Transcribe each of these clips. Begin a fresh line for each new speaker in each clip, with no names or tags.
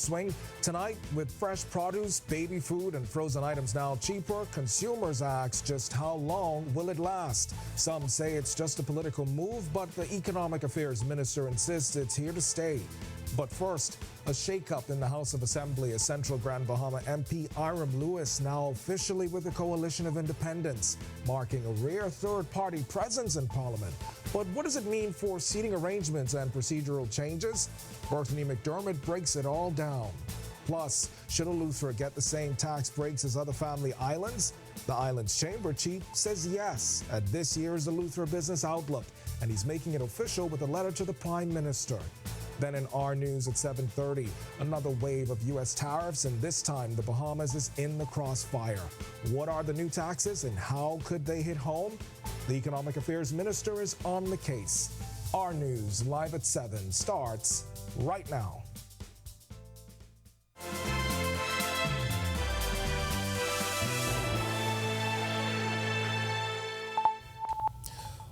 swing. Tonight, with fresh produce, baby food, and frozen items now cheaper, consumers ask just how long will it last? Some say it's just a political move, but the Economic Affairs Minister insists it's here to stay. But first, a shakeup in the House of Assembly as Central Grand Bahama MP Iram Lewis now officially with the Coalition of Independents, marking a rare third-party presence in Parliament. But what does it mean for seating arrangements and procedural changes? Berthany McDermott breaks it all down. Plus, should Eleuthera get the same tax breaks as other family islands? The island's chamber chief says yes at this year's Eleuthera Business Outlook, and he's making it official with a letter to the Prime Minister. Then in our news at 7:30, another wave of U.S. tariffs, and this time the Bahamas is in the crossfire. What are the new taxes and how could they hit home? The Economic Affairs Minister is on the case. Our news live at 7 starts right now.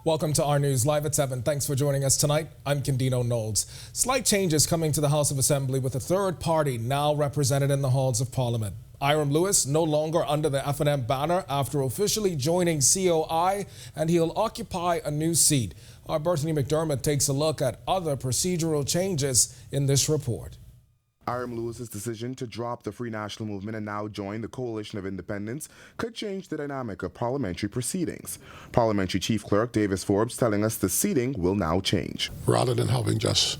Welcome to our news live at 7. Thanks for joining us tonight. I'm Candino Knowles. Slight changes coming to the House of Assembly with a third party now represented in the halls of Parliament. Iram Lewis no longer under the F&M banner after officially joining COI, and he'll occupy a new seat. Our Berthany McDermott takes a look at other procedural changes in this report.
Iram Lewis's decision to drop the Free National Movement and now join the Coalition of Independents could change the dynamic of parliamentary proceedings. Parliamentary Chief Clerk Davis Forbes telling us the seating will now change.
Rather than having just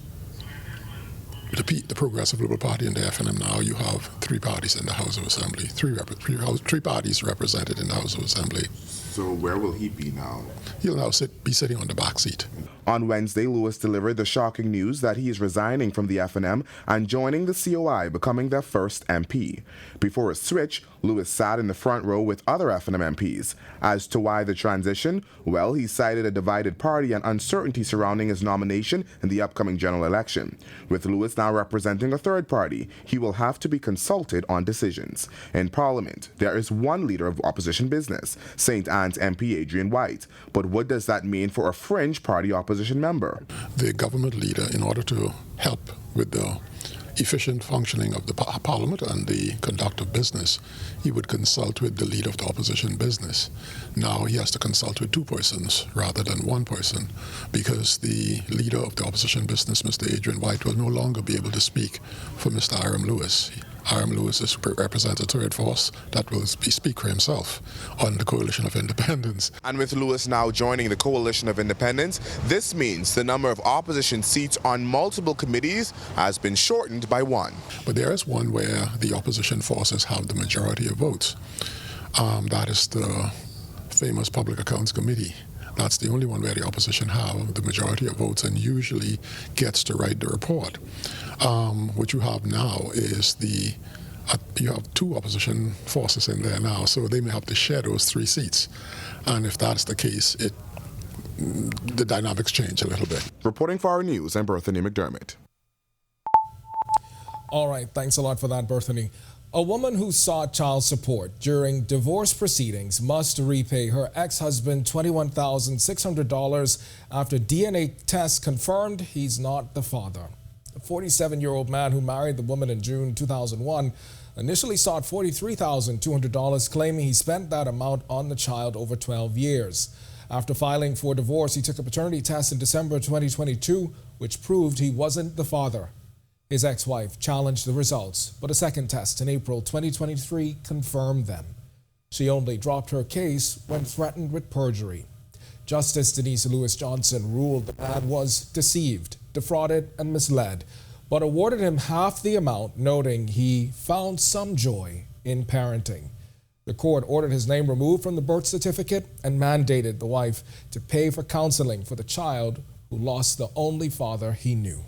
the Progressive Liberal Party and the F&M, now you have three parties in the House of Assembly, three parties represented in the House of Assembly.
So where will he be now?
He'll now be sitting on the back seat.
On Wednesday, Lewis delivered the shocking news that he is resigning from the F&M and joining the COI, becoming their first MP. Before a switch, Lewis sat in the front row with other F&M MPs. As to why the transition, well, he cited a divided party and uncertainty surrounding his nomination in the upcoming general election. With Lewis now representing a third party, he will have to be consulted on decisions. In Parliament, there is one leader of opposition business, St. Anne's MP Adrian White. But what does that mean for a fringe party opposition member?
The government leader, in order to help with the efficient functioning of the Parliament and the conduct of business, he would consult with the leader of the opposition business. Now he has to consult with two persons rather than one person, because the leader of the opposition business, Mr. Adrian White, will no longer be able to speak for Mr. Iram Lewis. Iram Lewis represents a third force that will speak for himself on the Coalition of Independents.
And with Lewis now joining the Coalition of Independents, this means the number of opposition seats on multiple committees has been shortened by one.
But there is one where the opposition forces have the majority of votes. That is the famous Public Accounts Committee. That's the only one where the opposition have the majority of votes and usually gets to write the report. What you have now is you have two opposition forces in there now, so they may have to share those 3 seats. And if that's the case, the dynamics change a little bit.
Reporting for our news, I'm Berthany McDermott.
All right, thanks a lot for that, Berthany. A woman who sought child support during divorce proceedings must repay her ex-husband $21,600 after DNA tests confirmed he's not the father. The 47-year-old man who married the woman in June 2001 initially sought $43,200, claiming he spent that amount on the child over 12 years. After filing for divorce, he took a paternity test in December 2022, which proved he wasn't the father. His ex-wife challenged the results, but a second test in April 2023 confirmed them. She only dropped her case when threatened with perjury. Justice Denise Lewis Johnson ruled the man was deceived, defrauded, and misled, but awarded him half the amount, noting he found some joy in parenting. The court ordered his name removed from the birth certificate and mandated the wife to pay for counseling for the child who lost the only father he knew.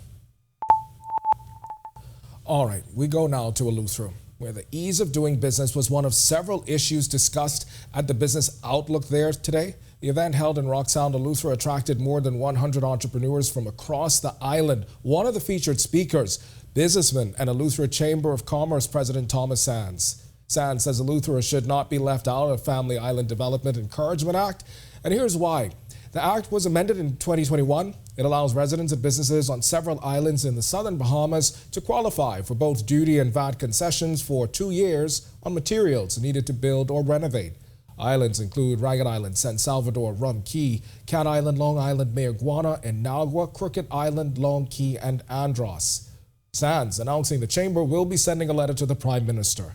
All right, we go now to Eleuthera, where the ease of doing business was one of several issues discussed at the Business Outlook there today. The event held in Rock Sound, Eleuthera, attracted more than 100 entrepreneurs from across the island. One of the featured speakers, businessman and Eleuthera Chamber of Commerce President Thomas Sands. Sands says Eleuthera should not be left out of the Family Island Development Encouragement Act, and here's why. The act was amended in 2021 It allows residents and businesses on several islands in the southern Bahamas to qualify for both duty and VAT concessions for 2 years on materials needed to build or renovate. Islands include Ragged Island, San Salvador, Rum Cay, Cat Island, Long Island, Mayaguana, and Nagua, Crooked Island, Long Cay, and Andros. Sands announcing the chamber will be sending a letter to the Prime Minister.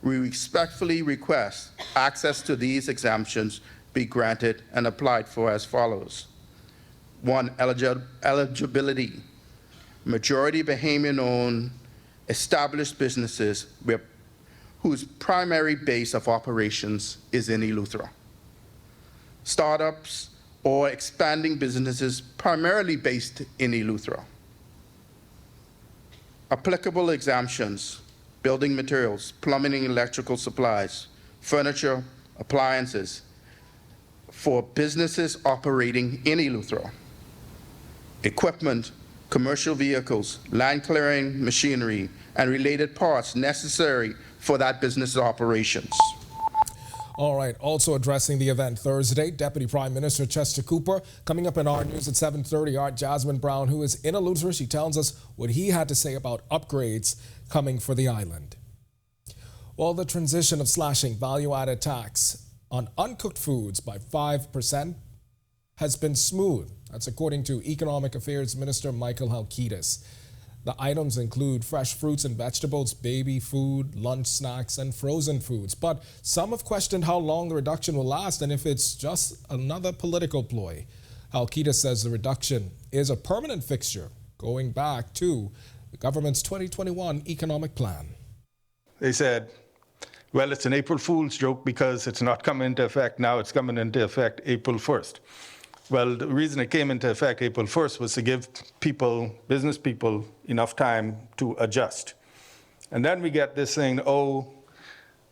We respectfully request access to these exemptions be granted and applied for as follows. 1. Eligibility. Majority Bahamian-owned established businesses whose primary base of operations is in Eleuthera. Startups or expanding businesses primarily based in Eleuthera. Applicable exemptions: building materials, plumbing and electrical supplies, furniture, appliances for businesses operating in Eleuthera. Equipment, commercial vehicles, land clearing machinery, and related parts necessary for that business operations.
All right, also addressing the event Thursday, Deputy Prime Minister Chester Cooper. Coming up in our news at 7:30, our Jasmine Brown, who is in Eleuthera, she tells us what he had to say about upgrades coming for the island. Well, the transition of slashing value-added tax on uncooked foods by 5% has been smooth. That's according to Economic Affairs Minister Michael Halkitis. The items include fresh fruits and vegetables, baby food, lunch snacks, and frozen foods. But some have questioned how long the reduction will last and if it's just another political ploy. Halkitis says the reduction is a permanent fixture going back to the government's 2021 economic plan.
They said, well, it's an April Fool's joke because it's not coming into effect now, it's coming into effect April 1st. Well, the reason it came into effect April 1st was to give people, business people, enough time to adjust. And then we get this thing, oh,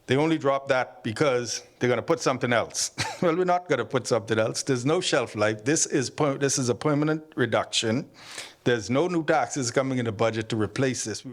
they only dropped that because they're going to put something else. Well, we're not going to put something else. There's no shelf life. This is a permanent reduction. There's no new taxes coming in the budget to replace this.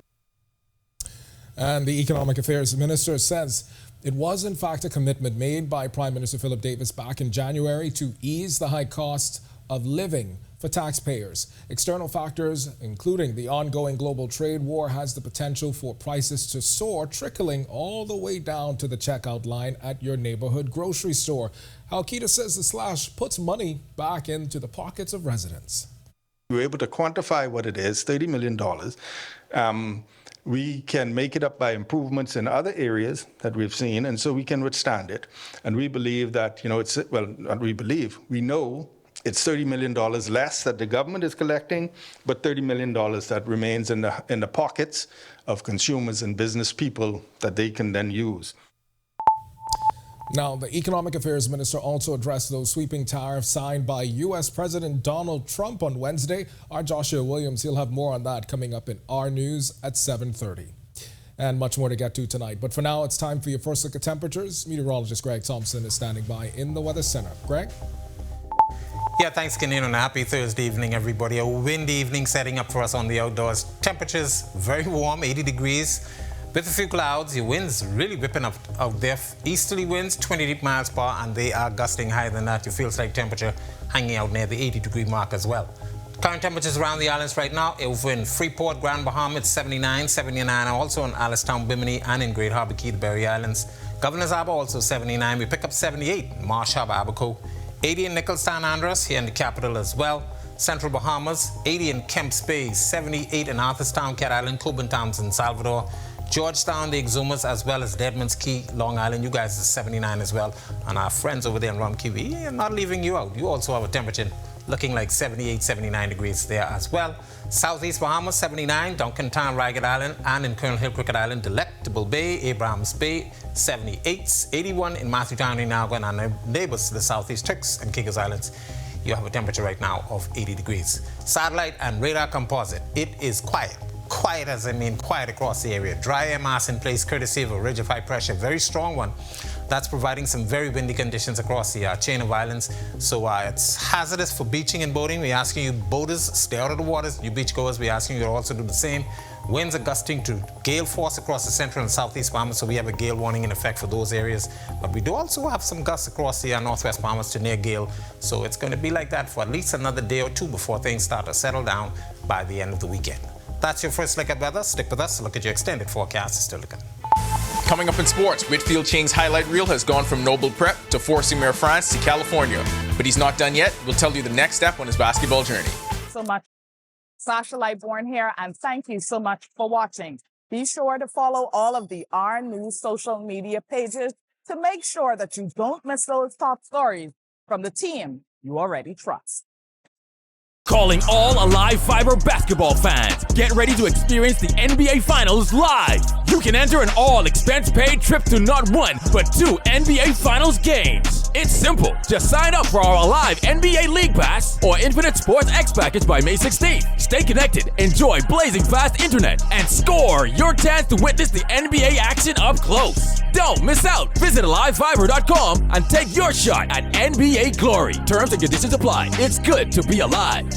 And the Economic Affairs Minister says it was, in fact, a commitment made by Prime Minister Philip Davis back in January to ease the high cost of living for taxpayers. External factors, including the ongoing global trade war, has the potential for prices to soar, trickling all the way down to the checkout line at your neighborhood grocery store. Halkitis says the slash puts money back into the pockets of residents.
We were able to quantify what it is, $30 million. We can make it up by improvements in other areas that we've seen, and so we can withstand it. And we believe that, we know it's $30 million less that the government is collecting, but $30 million that remains in the pockets of consumers and business people that they can then use.
Now, the Economic Affairs Minister also addressed those sweeping tariffs signed by U.S. President Donald Trump on Wednesday. Our Joshua Williams, he'll have more on that coming up in our news at 7:30. And much more to get to tonight. But for now, it's time for your first look at temperatures. Meteorologist Greg Thompson is standing by in the Weather Center. Greg?
Yeah, thanks, Kanoo, and a happy Thursday evening, everybody. A windy evening setting up for us on the outdoors. Temperatures very warm, 80 degrees. With a few clouds, your winds really whipping up out there. Easterly winds, 28 miles per hour, and they are gusting higher than that. Your feels-like temperature hanging out near the 80-degree mark as well. Current temperatures around the islands right now, over in Freeport, Grand Bahama, it's 79, 79, also in Alistown, Bimini, and in Great Harbour Key, the Berry Islands. Governor's Harbour also 79. We pick up 78 in Marsh Harbour, Abaco. 80 in Nicholstown, Andros, here in the capital as well. Central Bahamas, 80 in Kemps Bay, 78 in Arthurstown, Cat Island, Coburn Towns, and Salvador. Georgetown, the Exumas, as well as Deadman's Key, Long Island. You guys are 79 as well. And our friends over there in Rum Cay, we are not leaving you out. You also have a temperature looking like 78, 79 degrees there as well. Southeast Bahamas, 79, Duncantown, Ragged Island, and in Colonel Hill, Crooked Island, Delectable Bay, Abrahams Bay, 78, 81 in Matthewtown, Inagua, and our neighbors to the southeast, Turks and Caicos Islands. You have a temperature right now of 80 degrees. Satellite and radar composite, it is quiet. Quiet across the area. Dry air mass in place courtesy of a ridge of high pressure, very strong one. That's providing some very windy conditions across the chain of islands. So it's hazardous for beaching and boating. We're asking you boaters, stay out of the waters. You beachgoers, we're asking you to also do the same. Winds are gusting to gale force across the central and southeast Bahamas, so we have a gale warning in effect for those areas. But we do also have some gusts across the northwest Bahamas to near gale, so it's going to be like that for at least another day or two before things start to settle down by the end of the weekend. That's your first look at weather. Stick with us to look at your extended forecast. It's still to come.
Coming up in sports, Whitfield Chang's highlight reel has gone from Noble Prep to Fort-sur-Mer, France to California. But he's not done yet. We'll tell you the next step on his basketball journey.
So much. Sasha Lightborn here, and thank you so much for watching. Be sure to follow all of the Our News social media pages to make sure that you don't miss those top stories from the team you already trust.
Calling all Alive Fiber basketball fans. Get ready to experience the NBA Finals live. You can enter an all-expense-paid trip to not one, but 2 NBA Finals games. It's simple. Just sign up for our Alive NBA League Pass or Infinite Sports X package by May 16th. Stay connected, enjoy blazing fast internet, and score your chance to witness the NBA action up close. Don't miss out. Visit AliveFiber.com and take your shot at NBA glory. Terms and conditions apply. It's good to be alive.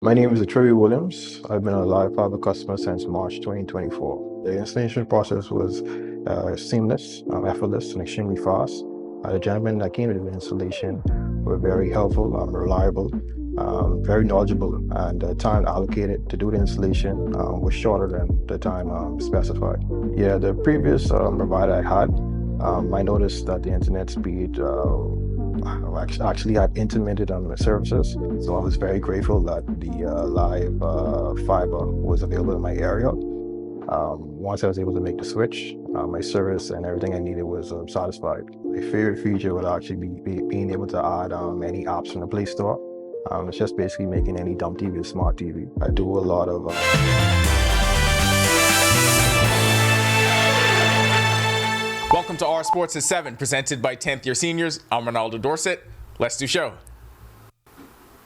My name is Trevi Williams. I've been a Live Fiber customer since March 2024. The installation process was seamless, effortless, and extremely fast. The gentlemen that came to the installation were very helpful, reliable, very knowledgeable, and the time allocated to do the installation was shorter than the time specified. Yeah, the previous provider I had, I noticed that the internet speed actually had intermittent on the services, so I was very grateful that the live fiber was available in my area. Once I was able to make the switch, my service and everything I needed was satisfied. My favorite feature would actually be being able to add any apps from the Play Store. It's just basically making any dumb TV a smart TV. I do a lot of
Welcome to Our Sports at 7, presented by 10th year seniors. I'm Ronaldo Dorset. Let's do show.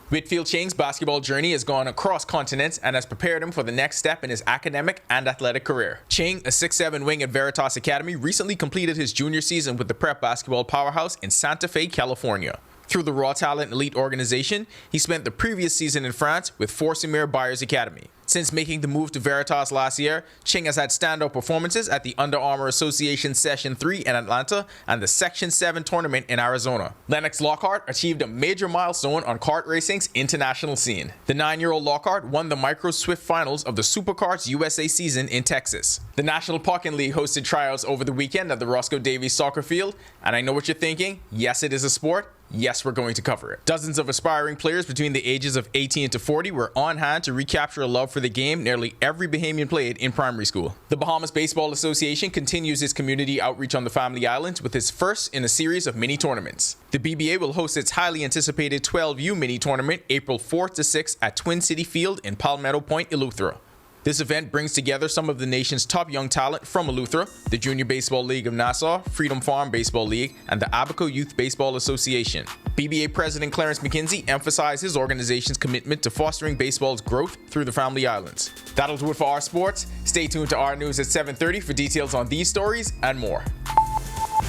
Whitfield Chang's basketball journey has gone across continents and has prepared him for the next step in his academic and athletic career. Chang, a 6'7" wing at Veritas Academy, recently completed his junior season with the prep basketball powerhouse in Santa Fe, California. Through the Raw Talent Elite organization, he spent the previous season in France with Fort-sur-Mer Buyers Academy. Since making the move to Veritas last year, Chang has had standout performances at the Under Armour Association Session 3 in Atlanta and the Section 7 tournament in Arizona. Lennox Lockhart achieved a major milestone on kart racing's international scene. The 9-year-old Lockhart won the Micro Swift Finals of the Superkarts USA season in Texas. The National Pucking League hosted tryouts over the weekend at the Roscoe Davies Soccer Field, and I know what you're thinking. Yes, it is a sport. Yes, we're going to cover it. Dozens of aspiring players between the ages of 18 to 40 were on hand to recapture a love for the game nearly every Bahamian played in primary school. The Bahamas Baseball Association continues its community outreach on the Family Islands with its first in a series of mini tournaments. The BBA will host its highly anticipated 12U mini tournament April 4th to 6th at Twin City Field in Palmetto Point, Eleuthera. This event brings together some of the nation's top young talent from Eleuthera, the Junior Baseball League of Nassau, Freedom Farm Baseball League, and the Abaco Youth Baseball Association. BBA President Clarence McKinsey emphasized his organization's commitment to fostering baseball's growth through the Family Islands. That'll do it for Our Sports. Stay tuned to Our News at 7:30 for details on these stories and more.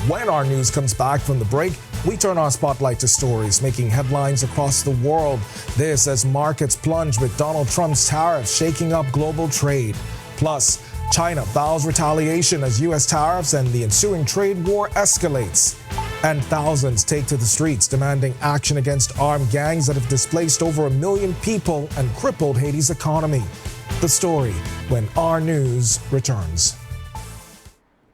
When Our News comes back from the break, we turn our spotlight to stories making headlines across the world. This as markets plunge with Donald Trump's tariffs shaking up global trade. Plus, China vows retaliation as U.S. tariffs and the ensuing trade war escalates. And thousands take to the streets demanding action against armed gangs that have displaced over 1 million people and crippled Haiti's economy. The story when Our News returns.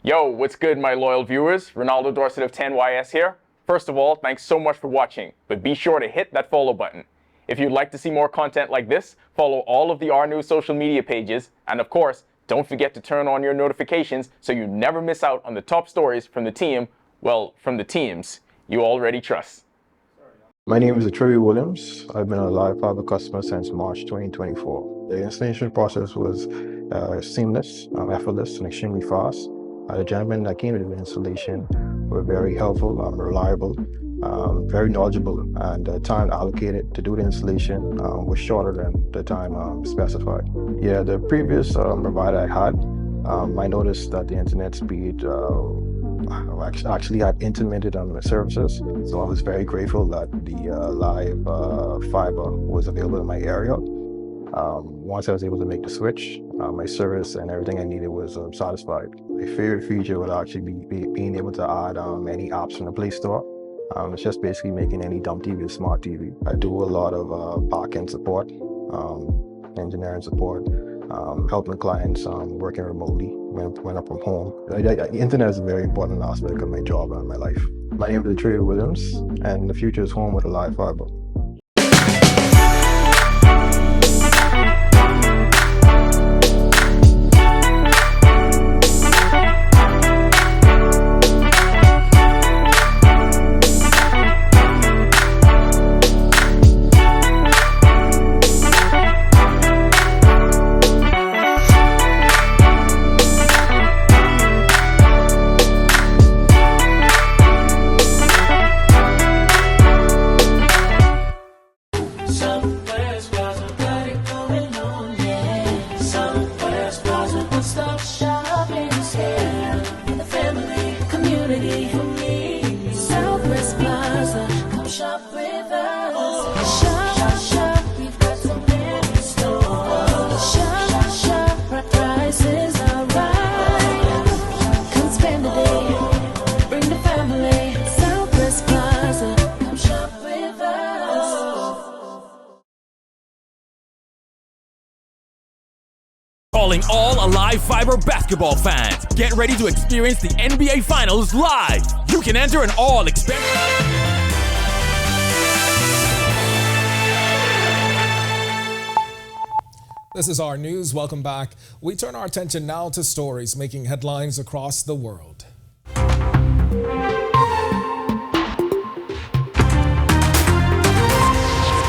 Yo, what's good, my loyal viewers? Ronaldo Dorset of 10YS here. First of all, thanks so much for watching, but be sure to hit that follow button. If you'd like to see more content like this, follow all of the Our News social media pages, and of course, Don't forget to turn on your notifications so you never miss out on the top stories from the team, well, from the teams you already trust.
My name is Eleuthera Williams. I've been a live fiber customer since March 2024. The installation process was seamless, effortless, and extremely fast. The gentlemen that came to the installation were very helpful, reliable, very knowledgeable, and the time allocated to do the installation was shorter than the time specified. Yeah, the previous provider I had, I noticed that the internet speed actually had intermittent on the services, so I was very grateful that the live fiber was available in my area. Once I was able to make the switch, my service and everything I needed was satisfied. My favorite feature would actually be being able to add any apps from the Play Store. It's just basically making any dumb TV a smart TV. I do a lot of back-end support, engineering support, helping clients working remotely when I'm from home. The internet is a very important aspect of my job and my life. My name is Eleuthera Williams, and the future is home with a live fiber.
Calling all Alive Fiber basketball fans. Get ready to experience the NBA Finals live. You can enter an all-expense...
This is our news. Welcome back. We turn our attention now to stories making headlines across the world.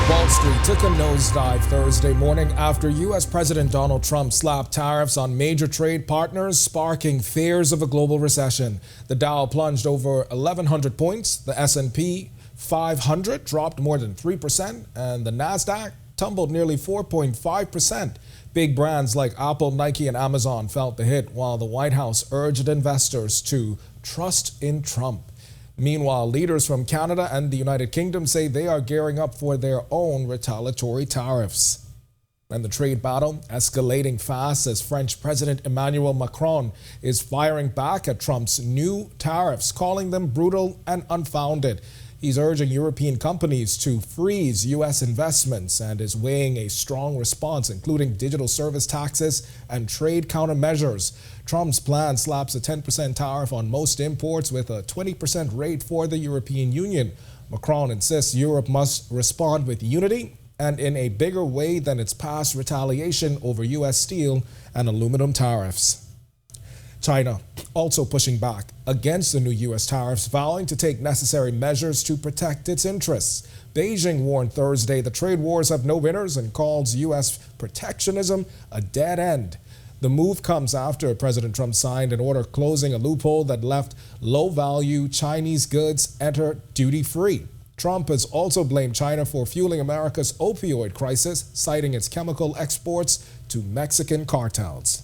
Wall Street took a nosedive Thursday morning after U.S. President Donald Trump slapped tariffs on major trade partners, sparking fears of a global recession. The Dow plunged over 1,100 points, the S&P 500 dropped more than 3%, and the Nasdaq tumbled nearly 4.5%. Big brands like Apple, Nike, and Amazon felt the hit, while the White House urged investors to trust in Trump. Meanwhile, leaders from Canada and the United Kingdom say they are gearing up for their own retaliatory tariffs. And the trade battle escalating fast as French President Emmanuel Macron is firing back at Trump's new tariffs, calling them brutal and unfounded. He's urging European companies to freeze U.S. investments and is weighing a strong response, including digital service taxes and trade countermeasures. Trump's plan slaps a 10% tariff on most imports with a 20% rate for the European Union. Macron insists Europe must respond with unity and in a bigger way than its past retaliation over U.S. steel and aluminum tariffs. China also pushing back against the new U.S. tariffs, vowing to take necessary measures to protect its interests. Beijing warned Thursday the trade wars have no winners and calls U.S. protectionism a dead end. The move comes after President Trump signed an order closing a loophole that left low-value Chinese goods enter duty-free. Trump has also blamed China for fueling America's opioid crisis, citing its chemical exports to Mexican cartels.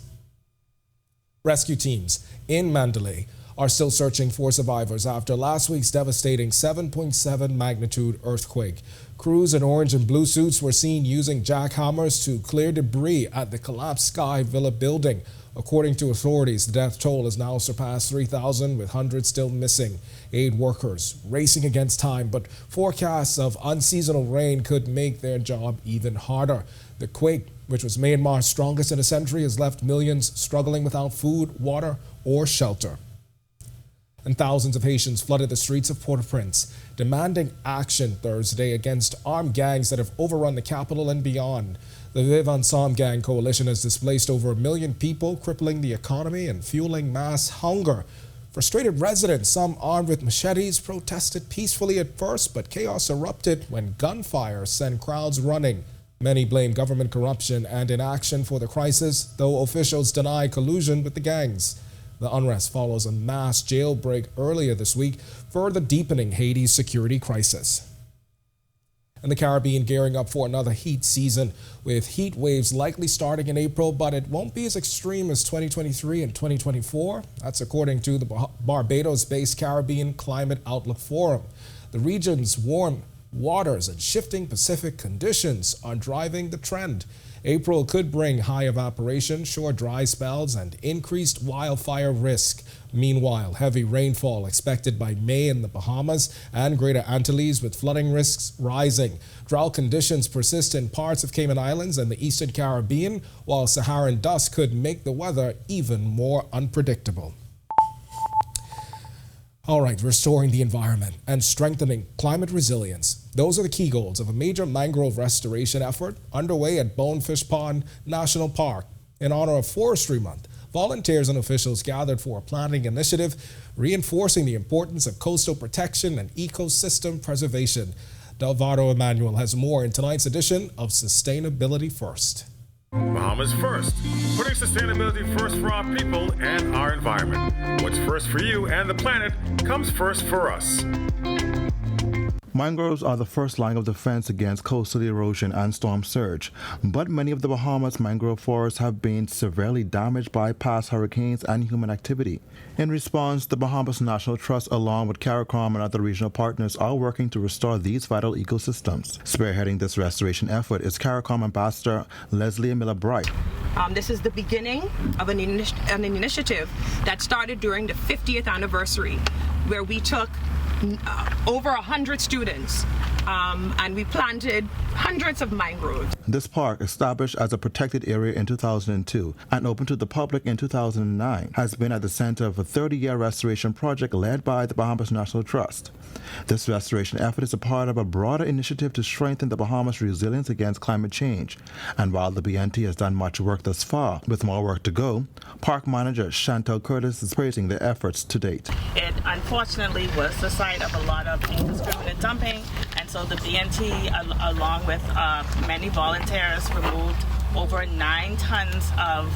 Rescue teams in Mandalay are still searching for survivors after last week's devastating 7.7 magnitude earthquake. Crews in orange and blue suits were seen using jackhammers to clear debris at the collapsed Sky Villa building. According to authorities, the death toll has now surpassed 3,000, with hundreds still missing. Aid workers racing against time, but forecasts of unseasonal rain could make their job even harder. The quake, which was Myanmar's strongest in a century, has left millions struggling without food, water, or shelter. and thousands of Haitians flooded the streets of Port-au-Prince, demanding action Thursday against armed gangs that have overrun the capital and beyond. The Vive Ensemble gang coalition has displaced over 1 million people, crippling the economy and fueling mass hunger. Frustrated residents, some armed with machetes, protested peacefully at first, but chaos erupted when gunfire sent crowds running. Many blame government corruption and inaction for the crisis, though officials deny collusion with the gangs. The unrest follows a mass jailbreak earlier this week, further deepening Haiti's security crisis. And the Caribbean gearing up for another heat season, with heat waves likely starting in April, but it won't be as extreme as 2023 and 2024. That's according to the Barbados-based Caribbean Climate Outlook Forum. The region's warm waters and shifting Pacific conditions are driving the trend. April could bring high evaporation, short dry spells, and increased wildfire risk. Meanwhile, heavy rainfall expected by May in the Bahamas and Greater Antilles, with flooding risks rising. Drought conditions persist in parts of Cayman Islands and the Eastern Caribbean, while Saharan dust could make the weather even more unpredictable. All right, restoring the environment and strengthening climate resilience. Those are the key goals of a major mangrove restoration effort underway at Bonefish Pond National Park. In honor of Forestry Month, volunteers and officials gathered for a planting initiative reinforcing the importance of coastal protection and ecosystem preservation. Delvado Emmanuel has more in tonight's edition of Sustainability First.
Bahamas First, putting sustainability first for our people and our environment. What's first for you and the planet comes first for us.
Mangroves are the first line of defense against coastal erosion and storm surge, but many of the Bahamas mangrove forests have been severely damaged by past hurricanes and human activity. In response, the Bahamas National Trust, along with CARICOM and other regional partners, are working to restore these vital ecosystems. Spearheading this restoration effort is CARICOM Ambassador Leslie Miller-Bright.
This is the beginning of an initiative that started during the 50th anniversary, where we took over 100 students and we planted hundreds of mangroves.
This park, established as a protected area in 2002 and opened to the public in 2009, has been at the center of a 30-year restoration project led by the Bahamas National Trust. This restoration effort is a part of a broader initiative to strengthen the Bahamas' resilience against climate change. And while the BNT has done much work thus far, with more work to go, Park Manager Chantal Curtis is praising their efforts to date.
It unfortunately was the site of a lot of indiscriminate dumping, and so the BNT, along with many volunteers, removed over 9 tons of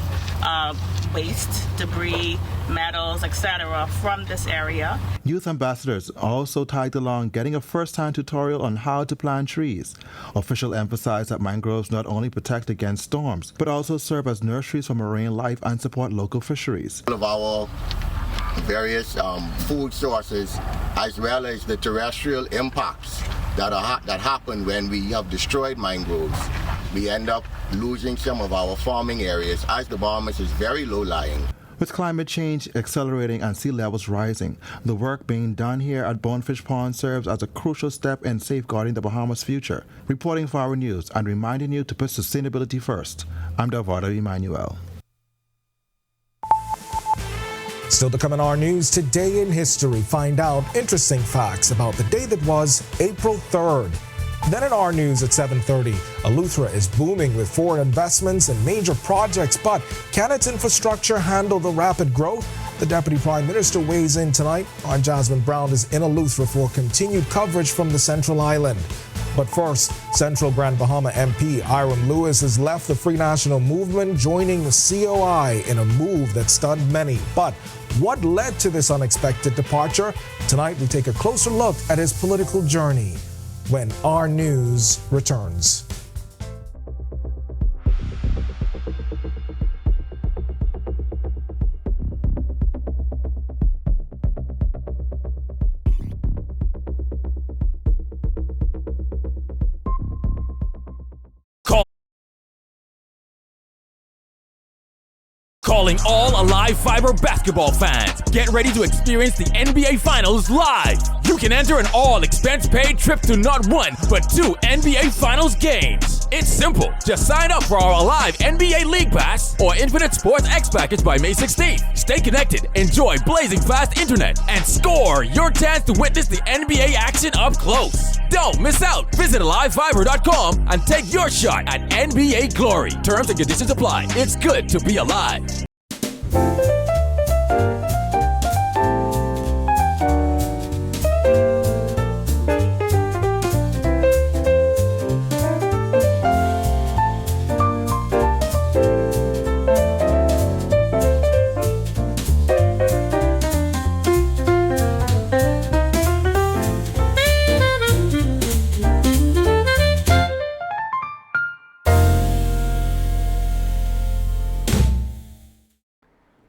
waste, debris, metals, etc. from this area.
Youth ambassadors also tagged along, getting a first-hand tutorial on how to plant trees. Officials emphasized that mangroves not only protect against storms, but also serve as nurseries for marine life and support local fisheries.
All of our various food sources, as well as the terrestrial impacts that happen when we have destroyed mangroves. We end up losing some of our farming areas, as the Bahamas is very low-lying.
With climate change accelerating and sea levels rising, the work being done here at Bonefish Pond serves as a crucial step in safeguarding the Bahamas' future. Reporting for Our News and reminding you to put sustainability first, I'm Delvado Emmanuel.
Still to come in Our News, Today in History, find out interesting facts about the day that was April 3rd. Then at Our News at 7:30, Eleuthera is booming with foreign investments and major projects, but can its infrastructure handle the rapid growth? The Deputy Prime Minister weighs in tonight. Our Jasmine Brown is in Eleuthera for continued coverage from the Central Island. But first, Central Grand Bahama MP Iram Lewis has left the Free National Movement, joining the COI in a move that stunned many. But what led to this unexpected departure? Tonight, we take a closer look at his political journey when Our News returns.
Calling all Alive Fiber basketball fans. Get ready to experience the NBA Finals live. You can enter an all-expense-paid trip to not one, but 2 NBA Finals games. It's simple. Just sign up for our live NBA League Pass or Infinite Sports X package by May 16th. Stay connected, enjoy blazing fast internet, and score your chance to witness the NBA action up close. Don't miss out. Visit AliveFiber.com and take your shot at NBA glory. Terms and conditions apply. It's good to be alive.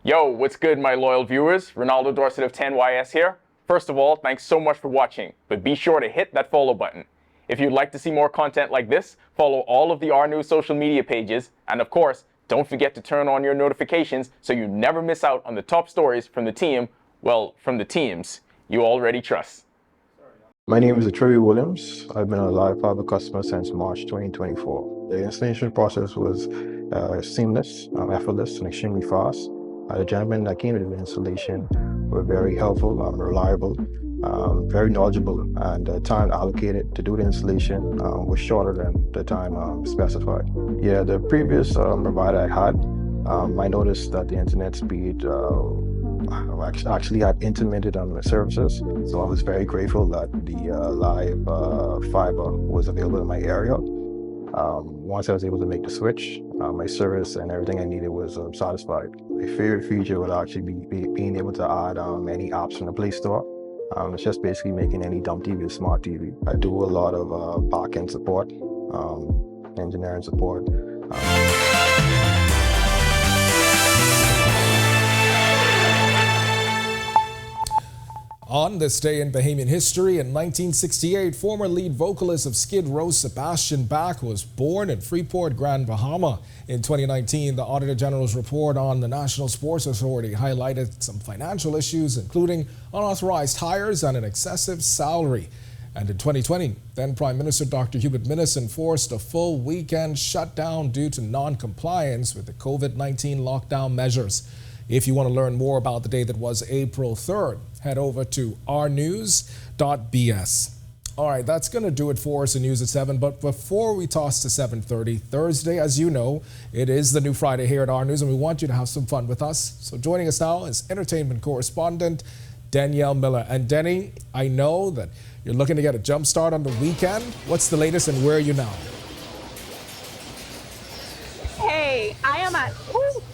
Yo, what's good, my loyal viewers? Ronaldo Dorset of 10YS here. First of all, thanks so much for watching, but be sure to hit that follow button. If you'd like to see more content like this, follow all of the Our News social media pages, and of course, don't forget to turn on your notifications so you never miss out on the top stories from the team, well, from the teams you already trust.
My name is Eleuthera Williams. I've been a live fiber customer since March 2024. The installation process was seamless, effortless, and extremely fast. The gentlemen that came to the installation were very helpful, reliable, very knowledgeable, and the time allocated to do the installation was shorter than the time specified. Yeah, the previous provider I had, I noticed that the internet speed actually had intermittent services, so I was very grateful that the live fiber was available in my area. Once I was able to make the switch, my service and everything I needed was satisfied. My favorite feature would actually be being able to add any apps from the Play Store. It's just basically making any dumb TV a smart TV. I do a lot of back-end support, engineering support.
On this day in Bahamian history, in 1968, former lead vocalist of Skid Row, Sebastian Bach, was born in Freeport, Grand Bahama. In 2019, the Auditor General's report on the National Sports Authority highlighted some financial issues, including unauthorized hires and an excessive salary. And in 2020, then Prime Minister Dr. Hubert Minnis enforced a full weekend shutdown due to non-compliance with the COVID-19 lockdown measures. If you want to learn more about the day that was April 3rd, head over to ournews.bs. All right, that's going to do it for us in News at 7. But before we toss to 7:30, Thursday, as you know, it is the new Friday here at Our News, and we want you to have some fun with us. So joining us now is entertainment correspondent Danielle Miller. And Denny, I know that you're looking to get a jump start on the weekend. What's the latest and where are you now?
Hey, I am at,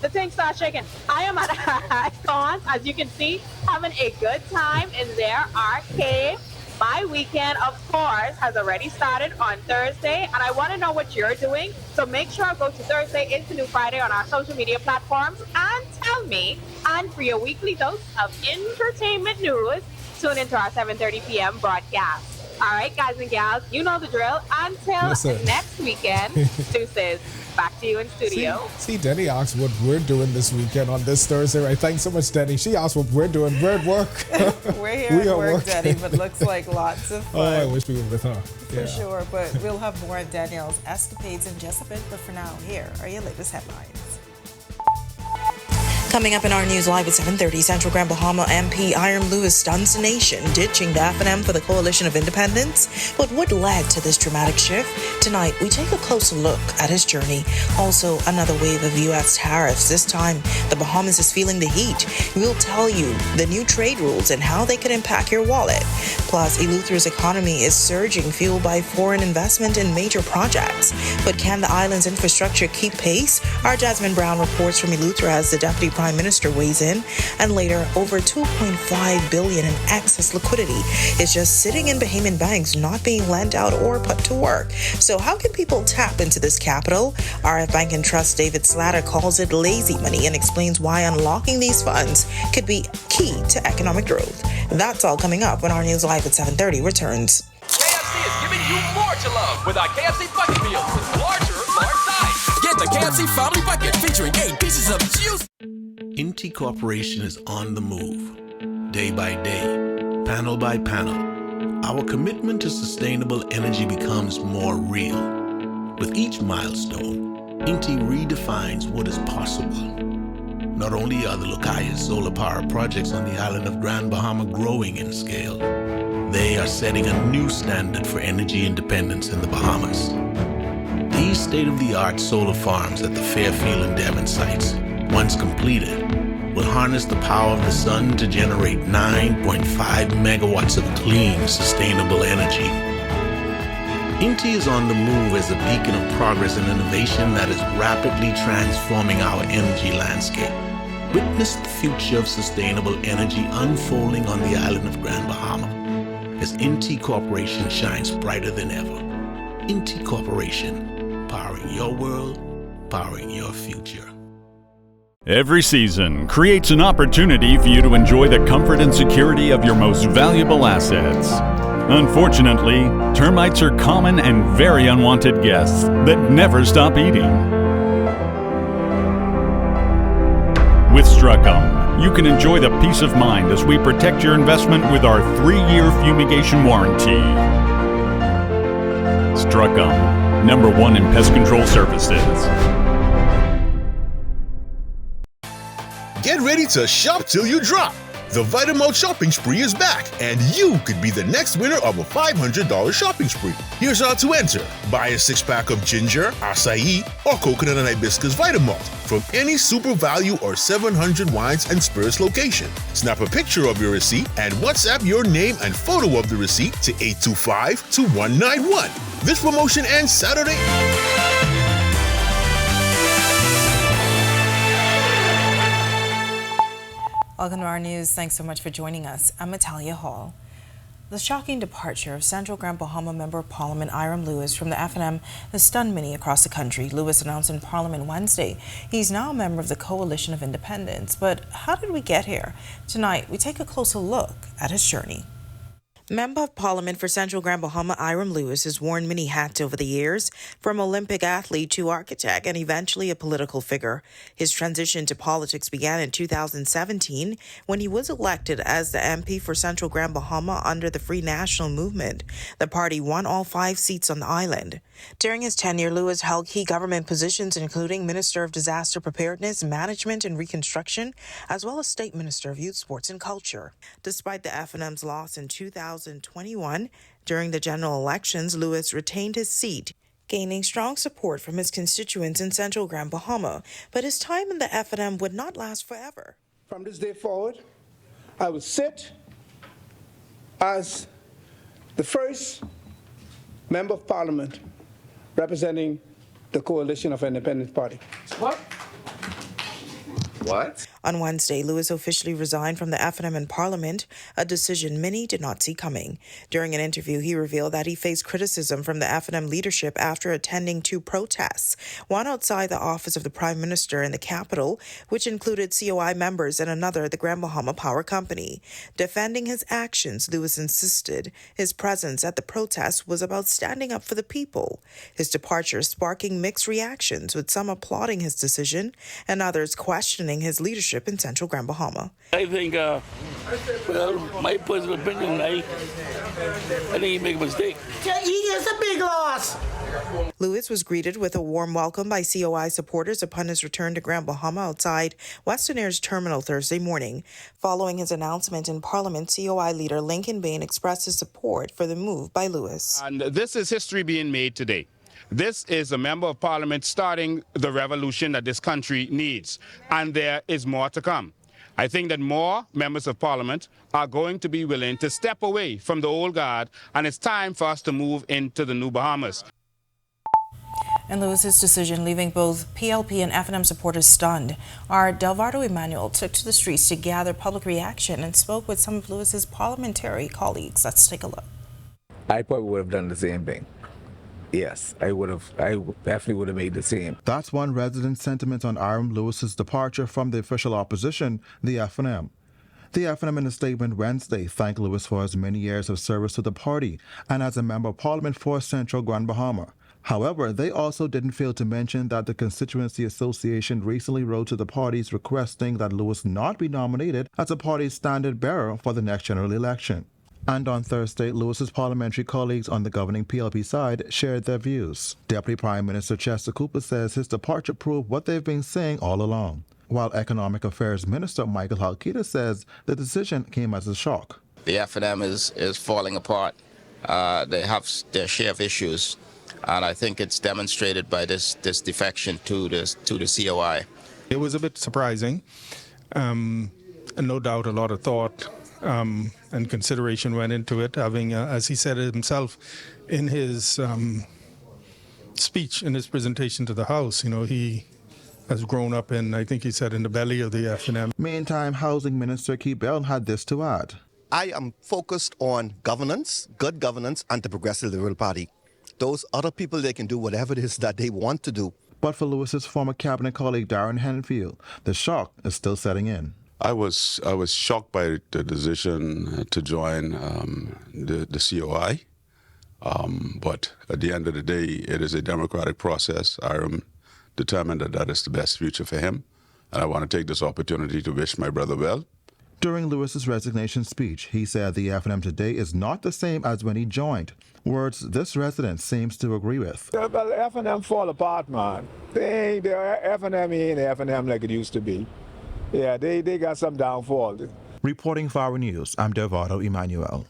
the thing starts shaking. I am at Icons, as you can see, having a good time in their arcade. My weekend, of course, has already started on Thursday, and I want to know what you're doing. So make sure go to Thursday It's the New Friday on our social media platforms and tell me. And for your weekly dose of entertainment news, tune into our 7:30 p.m. broadcast. All right, guys and gals, you know the drill. Until next weekend, deuces. Back to you in studio.
See, Denny asked what we're doing this weekend on this Thursday, right? Thanks so much, Denny. She asked what we're doing. We're at work.
We're here at work, Denny, but looks like lots of fun.
Oh, I wish we were with her.
For sure, but we'll have more on Danielle's escapades in just a bit. But for now, here are your latest headlines.
Coming up in our news live at 7:30, Central Grand Bahama MP Hiram Lewis stuns the nation, ditching the F&M for the Coalition of Independents. But what led to this dramatic shift? Tonight, we take a closer look at his journey. Also, another wave of U.S. tariffs. This time, the Bahamas is feeling the heat. We'll tell you the new trade rules and how they could impact your wallet. Plus, Eleuthera's economy is surging, fueled by foreign investment in major projects. But can the island's infrastructure keep pace? Our Jasmine Brown reports from Eleuthera as the Deputy Prime Minister weighs in, and later, over $2.5 billion in excess liquidity is just sitting in Bahamian banks, not being lent out or put to work. So how can people tap into this capital? RF Bank and Trust David Slatter calls it lazy money and explains why unlocking these funds could be key to economic growth. That's all coming up when Our News Live at 7:30 returns.
KFC is giving you more to love with our KFC Bucket Meals with large size. Get the KFC Family Bucket featuring 8 pieces of juice.
Inti Corporation is on the move, day by day, panel by panel. Our commitment to sustainable energy becomes more real. With each milestone, INTI redefines what is possible. Not only are the Lucayas solar power projects on the island of Grand Bahama growing in scale, they are setting a new standard for energy independence in the Bahamas. These state-of-the-art solar farms at the Fairfield and Devon sites, once completed, will harness the power of the sun to generate 9.5 megawatts of clean, sustainable energy. INTI is on the move as a beacon of progress and innovation that is rapidly transforming our energy landscape. Witness the future of sustainable energy unfolding on the island of Grand Bahama as INTI Corporation shines brighter than ever. INTI Corporation, powering your world, powering your future.
Every season creates an opportunity for you to enjoy the comfort and security of your most valuable assets. Unfortunately, termites are common and very unwanted guests that never stop eating. With Struckum, you can enjoy the peace of mind as we protect your investment with our 3-year fumigation warranty. Struckum, #1 in pest control services.
Get ready to shop till you drop. The Vitamalt shopping spree is back, and you could be the next winner of a $500 shopping spree. Here's how to enter. Buy a 6-pack of ginger, acai, or coconut and hibiscus Vitamalt from any Super Value or 700 Wines and Spirits location. Snap a picture of your receipt and WhatsApp your name and photo of the receipt to 825-2191. This promotion ends Saturday.
Welcome to our news. Thanks so much for joining us. I'm Natalia Hall. The shocking departure of Central Grand Bahama Member of Parliament Iram Lewis from the FNM has stunned many across the country. Lewis announced in Parliament Wednesday he's now a member of the Coalition of Independence. But how did we get here? Tonight, we take a closer look at his journey. Member of Parliament for Central Grand Bahama Iram Lewis has worn many hats over the years, from Olympic athlete to architect and eventually a political figure. His transition to politics began in 2017 when he was elected as the MP for Central Grand Bahama under the Free National Movement. The party won all 5 seats on the island. During his tenure, Lewis held key government positions including Minister of Disaster Preparedness, Management and Reconstruction, as well as State Minister of Youth, Sports and Culture. Despite the FNM's loss in 2021, during the general elections, Lewis retained his seat, gaining strong support from his constituents in Central Grand Bahama. But his time in the FNM would not last forever.
From this day forward, I will sit as the first Member of Parliament representing the Coalition of Independence Party. What?
On Wednesday, Lewis officially resigned from the FNM in Parliament, a decision many did not see coming. During an interview, he revealed that he faced criticism from the FNM leadership after attending 2 protests, one outside the office of the Prime Minister in the capital, which included COI members, and another at the Grand Bahama Power Company. Defending his actions, Lewis insisted his presence at the protest was about standing up for the people. His departure sparking mixed reactions, with some applauding his decision and others questioning his leadership in Central Grand Bahama.
I think, well, my personal opinion, I think he made a mistake.
He is a big loss.
Lewis was greeted with a warm welcome by COI supporters upon his return to Grand Bahama outside Western Air's terminal Thursday morning. Following his announcement in Parliament, COI leader Lincoln Bain expressed his support for the move by Lewis.
And this is history being made today. This is a member of Parliament starting the revolution that this country needs, and there is more to come. I think that more members of Parliament are going to be willing to step away from the old guard, and it's time for us to move into the new Bahamas.
And Lewis's decision leaving both PLP and FNM supporters stunned. Our Delvardo Emmanuel took to the streets to gather public reaction and spoke with some of Lewis's parliamentary colleagues. Let's take a look.
I probably would have done the same thing. Yes, I definitely would have made the same.
That's one resident's sentiment on Iram Lewis's departure from the official opposition, the FNM. The FNM in a statement Wednesday thanked Lewis for his many years of service to the party and as a member of Parliament for Central Grand Bahama. However, they also didn't fail to mention that the Constituency Association recently wrote to the parties requesting that Lewis not be nominated as the party's standard bearer for the next general election. And on Thursday, Lewis's parliamentary colleagues on the governing PLP side shared their views. Deputy Prime Minister Chester Cooper says his departure proved what they've been saying all along, while Economic Affairs Minister Michael Halkida says the decision came as a shock.
The F&M is falling apart. They have their share of issues, and I think it's demonstrated by this defection to the COI.
It was a bit surprising, and no doubt a lot of thought and consideration went into it, having, as he said it himself in his speech, in his presentation to the House, he has grown up in, I think he said, in the belly of the F&M.
Meantime, Housing Minister Keith Bell had this to add.
I am focused on governance, good governance, and the Progressive Liberal Party. Those other people, they can do whatever it is that they want to do.
But for Lewis's former cabinet colleague Darren Henfield, the shock is still setting in.
I was shocked by the decision to join the COI, but at the end of the day, it is a democratic process. I am determined that is the best future for him, and I want to take this opportunity to wish my brother well.
During Lewis's resignation speech, he said the F&M today is not the same as when he joined, words this resident seems to agree with.
The F&M fall apart, man. The F&M ain't F&M like it used to be. Yeah, they got some downfall.
Reporting for Our News, I'm Delvado Emmanuel.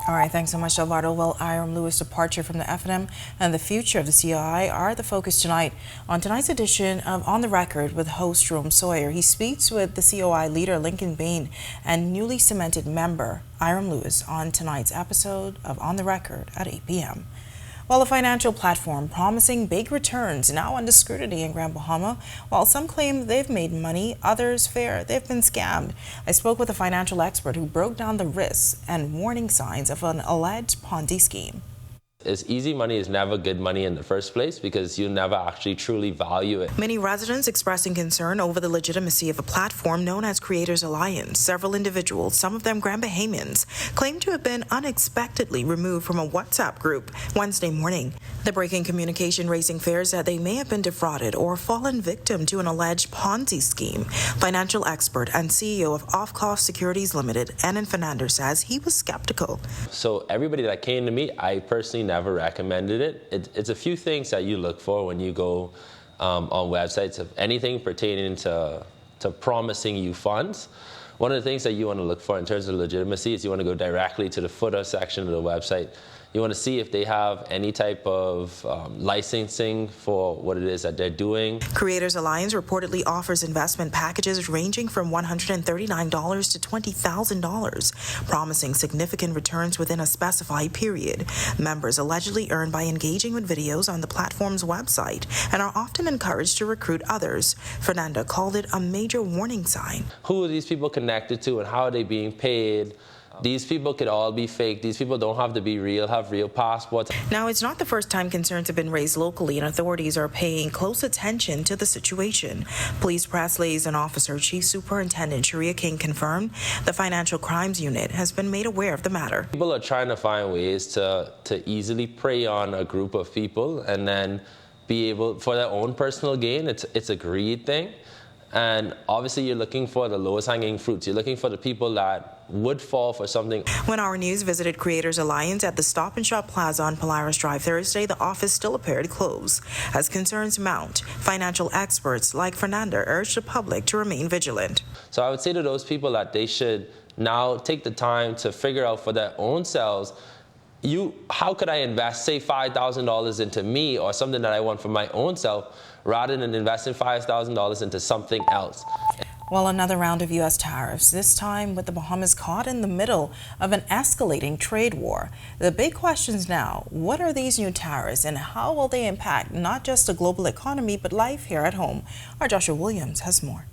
All right, thanks so much, Delvado. Well, Hiram Lewis' departure from the F&M and the future of the COI are the focus tonight on tonight's edition of On the Record with host Jerome Sawyer. He speaks with the COI leader Lincoln Bain and newly cemented member Hiram Lewis on tonight's episode of On the Record at 8 p.m. Well, a financial platform promising big returns now under scrutiny in Grand Bahama. While some claim they've made money, others fear they've been scammed. I spoke with a financial expert who broke down the risks and warning signs of an alleged Ponzi scheme.
Easy money is never good money in the first place because you never actually truly value it.
Many residents expressing concern over the legitimacy of a platform known as Creators Alliance. Several individuals, some of them Grand Bahamians, claim to have been unexpectedly removed from a WhatsApp group Wednesday morning. The breaking communication raising fears that they may have been defrauded or fallen victim to an alleged Ponzi scheme. Financial expert and CEO of Off-Cost Securities Limited, Enan Fernandez, says he was skeptical.
So everybody that came to me, I personally never recommended it. It's a few things that you look for when you go on websites of anything pertaining to promising you funds. One of the things that you want to look for in terms of legitimacy is you want to go directly to the footer section of the website. You want to see if they have any type of licensing for what it is that they're doing.
Creators Alliance reportedly offers investment packages ranging from $139 to $20,000, promising significant returns within a specified period. Members allegedly earn by engaging with videos on the platform's website and are often encouraged to recruit others. Fernanda called it a major warning sign.
Who are these people connected to and how are they being paid? These people could all be fake. These people don't have to be real, have real passports.
Now, it's not the first time concerns have been raised locally, and authorities are paying close attention to the situation. Police Press Liaison Officer Chief Superintendent Sharia King confirmed the Financial Crimes Unit has been made aware of the matter.
People are trying to find ways to easily prey on a group of people and then be able, for their own personal gain. It's a greed thing. And obviously you're looking for the lowest hanging fruits. You're looking for the people that would fall for something.
When Our News visited Creators Alliance at the Stop and Shop Plaza on Polaris Drive Thursday, the office still appeared closed. As concerns mount, financial experts like Fernanda urged the public to remain vigilant.
So I would say to those people that they should now take the time to figure out for their own selves, how could I invest, say, $5,000 into me or something that I want for my own self, rather than investing $5,000 into something else.
Well, another round of U.S. tariffs, this time with the Bahamas caught in the middle of an escalating trade war. The big questions now, what are these new tariffs and how will they impact not just the global economy, but life here at home? Our Joshua Williams has more.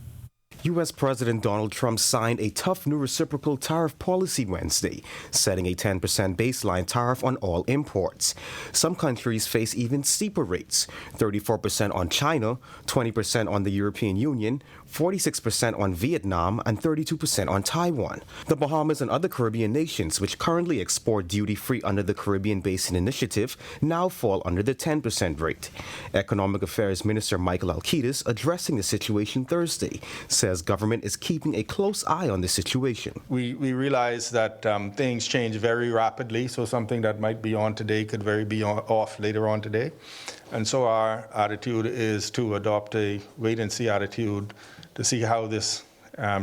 U.S. President Donald Trump signed a tough new reciprocal tariff policy Wednesday, setting a 10% baseline tariff on all imports. Some countries face even steeper rates, 34% on China, 20% on the European Union, 46% on Vietnam, and 32% on Taiwan. The Bahamas and other Caribbean nations, which currently export duty-free under the Caribbean Basin Initiative, now fall under the 10% rate. Economic Affairs Minister Michael Halkida, addressing the situation Thursday, said says government is keeping a close eye on the situation.
We realize that things change very rapidly, so something that might be on today could be off later on today. And so our attitude is to adopt a wait-and-see attitude to see how this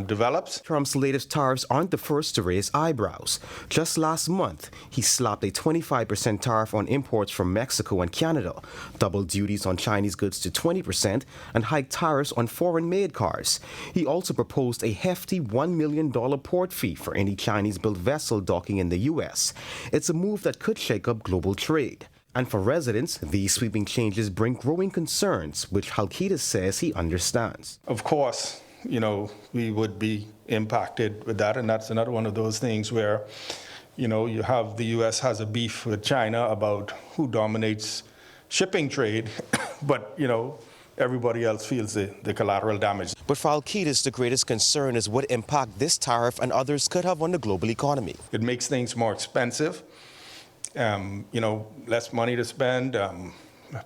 develops.
Trump's latest tariffs aren't the first to raise eyebrows. Just last month, he slapped a 25% tariff on imports from Mexico and Canada, doubled duties on Chinese goods to 20%, and hiked tariffs on foreign-made cars. He also proposed a hefty $1 million port fee for any Chinese-built vessel docking in the U.S. It's a move that could shake up global trade. And for residents, these sweeping changes bring growing concerns, which Halkitis says he understands.
Of course, we would be impacted with that, and that's another one of those things where, you have the U.S. has a beef with China about who dominates shipping trade, but, everybody else feels the collateral damage.
But for Halkitis, the greatest concern is what impact this tariff and others could have on the global economy.
It makes things more expensive, less money to spend,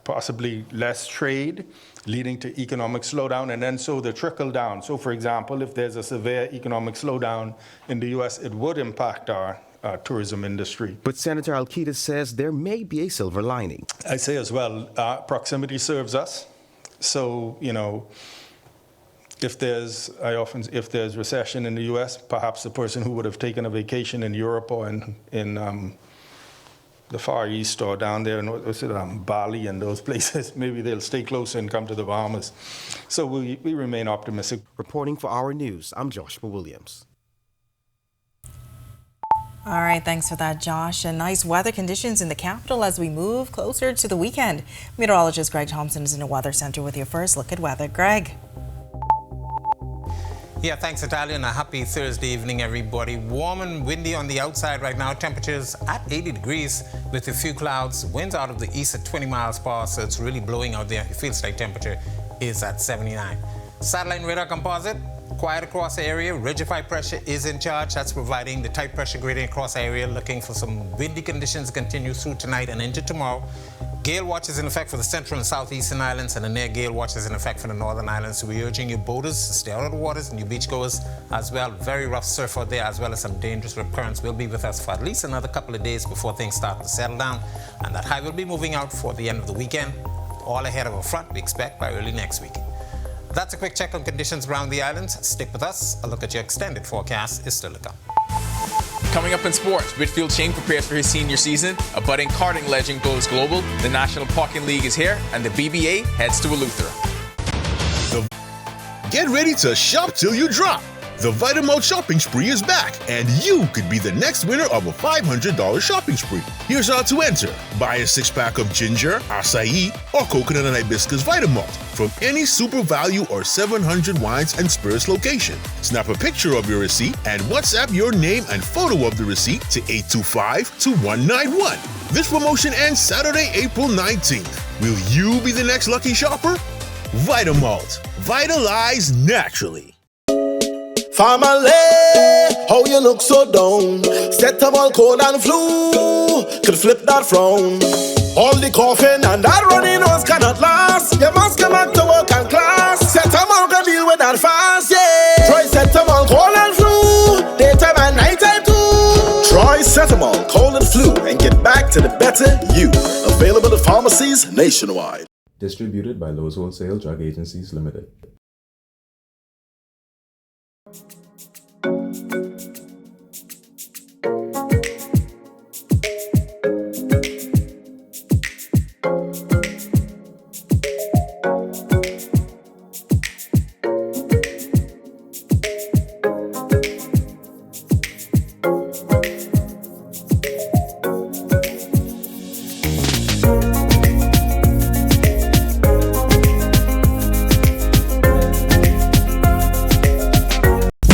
possibly less trade, leading to economic slowdown, and then so the trickle down. So, for example, if there's a severe economic slowdown in the U.S., it would impact our tourism industry.
But Senator Halkitis says there may be a silver lining.
I say as well, proximity serves us. So, if there's recession in the U.S., perhaps the person who would have taken a vacation in Europe or in the Far East or down there in Bali and those places, maybe they'll stay closer and come to the Bahamas. So we remain optimistic.
Reporting for Our News, I'm Joshua Williams.
All right, thanks for that, Josh. And nice weather conditions in the capital as we move closer to the weekend. Meteorologist Greg Thompson is in the Weather Center with your first look at weather. Greg.
Yeah, thanks, Natalia, and a happy Thursday evening, everybody. Warm and windy on the outside right now. Temperatures at 80 degrees with a few clouds. Winds out of the east at 20 miles per hour, so it's really blowing out there. It feels like temperature is at 79. Satellite radar composite, quiet across the area. Ridge-of-high pressure is in charge. That's providing the tight pressure gradient across the area, looking for some windy conditions to continue through tonight and into tomorrow. Gale watch is in effect for the central and southeastern islands, and a near gale watch is in effect for the northern islands. So we're urging you boaters to stay out of the waters and you beachgoers as well. Very rough surf out there, as well as some dangerous rip currents will be with us for at least another couple of days before things start to settle down. And that high will be moving out for the end of the weekend, all ahead of a front we expect by early next week. That's a quick check on conditions around the islands. Stick with us. A look at your extended forecast is still to come.
Coming up in sports, Whitfield Chang prepares for his senior season, a budding karting legend goes global, the National Parking League is here, and the BBA heads to Eleuthera.
Get ready to shop till you drop. The Vitamalt shopping spree is back, and you could be the next winner of a $500 shopping spree. Here's how to enter. Buy a 6-pack of ginger, acai, or coconut and hibiscus Vitamalt from any Super Value or 700 Wines and Spirits location. Snap a picture of your receipt and WhatsApp your name and photo of the receipt to 825-2191. This promotion ends Saturday, April 19th. Will you be the next lucky shopper? Vitamalt. Vitalize naturally.
Family, how you look so down? Set up all cold and flu, could flip that frown. All the coughing and that runny nose cannot last. You must come back to work and class. Set up all can deal with that fast, yeah. Try set up all cold and flu, daytime and nighttime too. Try Setamol, cold and flu, and get back to the better you. Available at pharmacies nationwide.
Distributed by Lowe's Wholesale Drug Agencies Limited.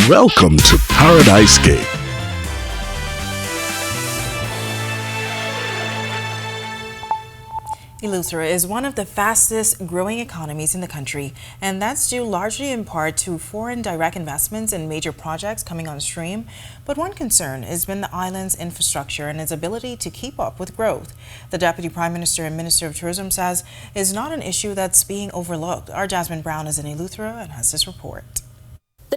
Welcome to Paradise Gate.
Eleuthera is one of the fastest growing economies in the country, and that's due largely in part to foreign direct investments and major projects coming on stream. But one concern has been the island's infrastructure and its ability to keep up with growth. The Deputy Prime Minister and Minister of Tourism says is not an issue that's being overlooked. Our Jasmine Brown is in Eleuthera and has this report.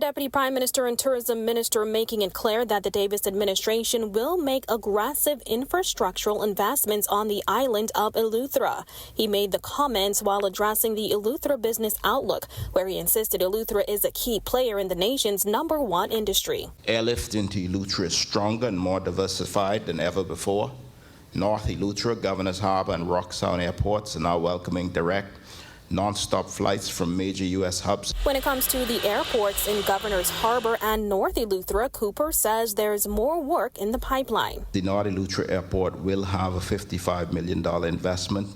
The Deputy Prime Minister and Tourism Minister making it clear that the Davis administration will make aggressive infrastructural investments on the island of Eleuthera. He made the comments while addressing the Eleuthera Business Outlook, where he insisted Eleuthera is a key player in the nation's #1 industry.
Airlift into Eleuthera is stronger and more diversified than ever before. North Eleuthera, Governor's Harbour, and Rock Sound airports are now welcoming direct, non-stop flights from major U.S. hubs.
When it comes to the airports in Governor's Harbour and North Eleuthera, Cooper says there's more work in the pipeline.
The North Eleuthera Airport will have a $55 million investment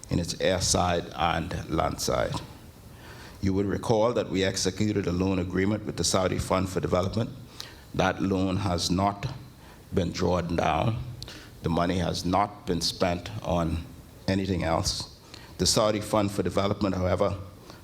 in its airside and landside. You will recall that we executed a loan agreement with the Saudi Fund for Development. That loan has not been drawn down. The money has not been spent on anything else. The Saudi Fund for Development, however,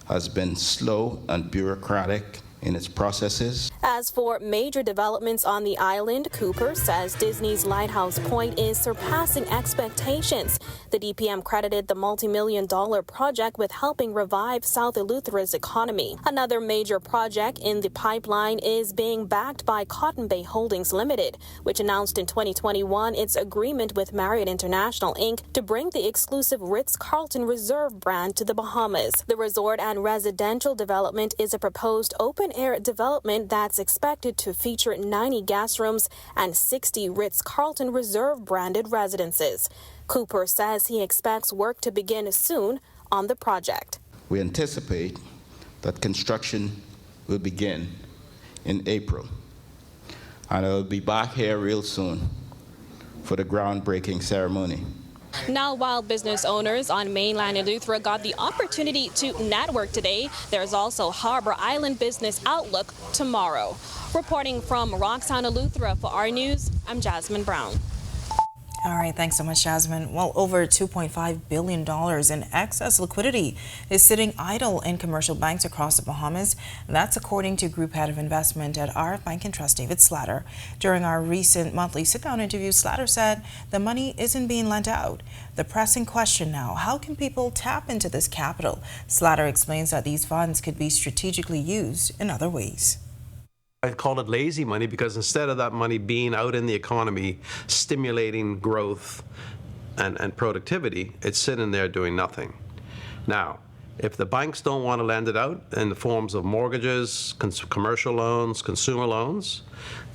has been slow and bureaucratic in its processes.
As for major developments on the island, Cooper says Disney's Lighthouse Point is surpassing expectations. The DPM credited the multi-million-dollar project with helping revive South Eleuthera's economy. Another major project in the pipeline is being backed by Cotton Bay Holdings Limited, which announced in 2021 its agreement with Marriott International Inc. to bring the exclusive Ritz-Carlton Reserve brand to the Bahamas. The resort and residential development is a proposed open-air development that's expected to feature 90 guest rooms and 60 Ritz-Carlton Reserve branded residences. Cooper says he expects work to begin soon on the project.
We anticipate that construction will begin in April, and I will be back here real soon for the groundbreaking ceremony.
Now, while business owners on mainland Eleuthera got the opportunity to network today, there's also Harbor Island Business Outlook tomorrow. Reporting from Rocktown, Eleuthera for Our News, I'm Jasmine Brown.
All right, thanks so much, Jasmine. Well, over $2.5 billion in excess liquidity is sitting idle in commercial banks across the Bahamas. That's according to Group Head of Investment at RF Bank and Trust, David Slatter. During our recent monthly sit-down interview, Slatter said the money isn't being lent out. The pressing question now, how can people tap into this capital? Slatter explains that these funds could be strategically used in other ways.
I call it lazy money because instead of that money being out in the economy, stimulating growth and productivity, it's sitting there doing nothing. Now, if the banks don't want to lend it out in the forms of mortgages, commercial loans, consumer loans,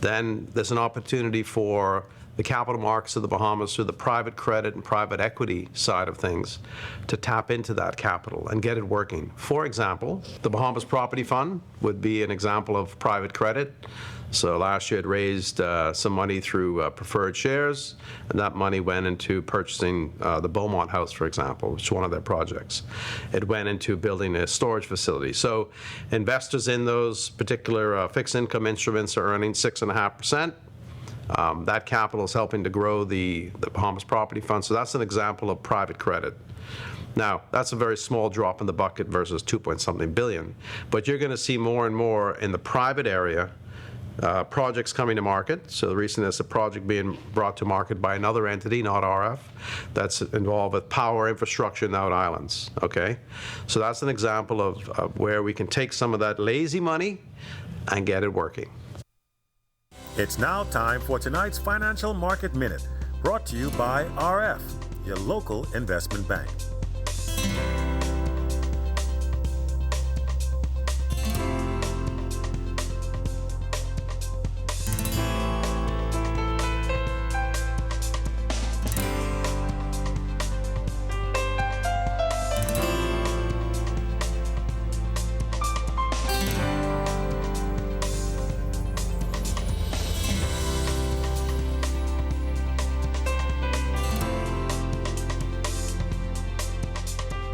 then there's an opportunity for the capital markets of the Bahamas through the private credit and private equity side of things to tap into that capital and get it working. For example, the Bahamas Property Fund would be an example of private credit. So last year it raised some money through preferred shares, and that money went into purchasing the Beaumont House, for example, which is one of their projects. It went into building a storage facility. So investors in those particular fixed income instruments are earning 6.5%. That capital is helping to grow the Bahamas Property Fund, so that's an example of private credit. Now, that's a very small drop in the bucket versus 2-point-something billion, but you're going to see more and more in the private area projects coming to market. So the recent is a project being brought to market by another entity, not RF, that's involved with power infrastructure in the Out Islands, okay? So that's an example of where we can take some of that lazy money and get it working.
It's now time for tonight's Financial Market Minute, brought to you by RF, your local investment bank.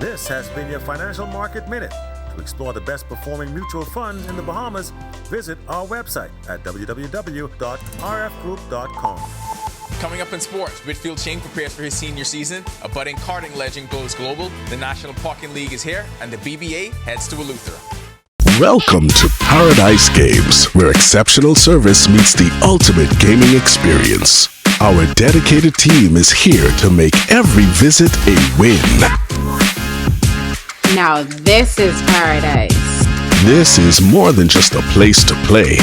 This has been your Financial Market Minute. To explore the best performing mutual funds in the Bahamas, visit our website at www.rfgroup.com.
Coming up in sports, Whitfield Ching prepares for his senior season, a budding karting legend goes global, the National Parking League is here, and the BBA heads to Eleuthera.
Welcome to Paradise Games, where exceptional service meets the ultimate gaming experience. Our dedicated team is here to make every visit a win.
Now this is paradise.
This is more than just a place to play.